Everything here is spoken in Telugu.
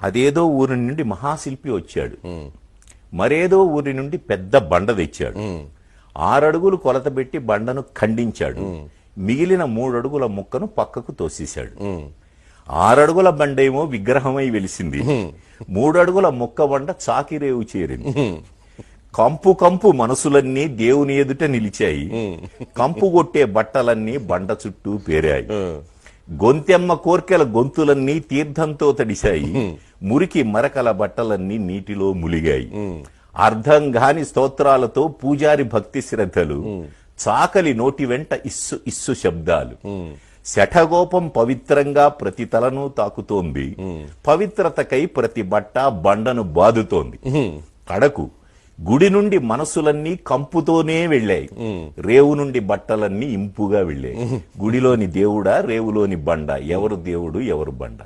అదేదో ఊరి నుండి మహాశిల్పి వచ్చాడు. మరేదో ఊరి నుండి పెద్ద బండ తెచ్చాడు. 6 అడుగులు కొలత పెట్టి బండను ఖండించాడు. మిగిలిన 3 అడుగుల ముక్కను పక్కకు తోసేశాడు. 6 అడుగుల బండేమో విగ్రహమై వెలిసింది. 3 అడుగుల ముక్క బండ చాకిరేవు చేరింది. కంపు కంపు మనసులన్నీ దేవుని ఎదుట నిలిచాయి. కంపు కొట్టే బట్టలన్నీ బండ చుట్టూ పేరాయి. గొంతెమ్మ కోర్కెల గొంతులన్నీ తీర్థంతో తడిశాయి. మురికి మరకల బట్టలన్నీ నీటిలో ములిగాయి. అర్థం గాని స్తోత్రాలతో పూజారి భక్తి శ్రద్ధలు, చాకలి నోటి వెంట ఇస్సు ఇస్సు శబ్దాలు. శఠగోపం పవిత్రంగా ప్రతి తలను తాకుతోంది. పవిత్రతకై ప్రతి బట్ట బండను బాదుతోంది. కడకు గుడి నుండి మనసులన్నీ కంపుతోనే వెళ్ళాయి. రేవు నుండి బట్టలన్నీ ఇంపుగా వెళ్ళాయి. గుడిలోని దేవుడా, రేవులోని బండ, ఎవరు దేవుడు ఎవరు బండ?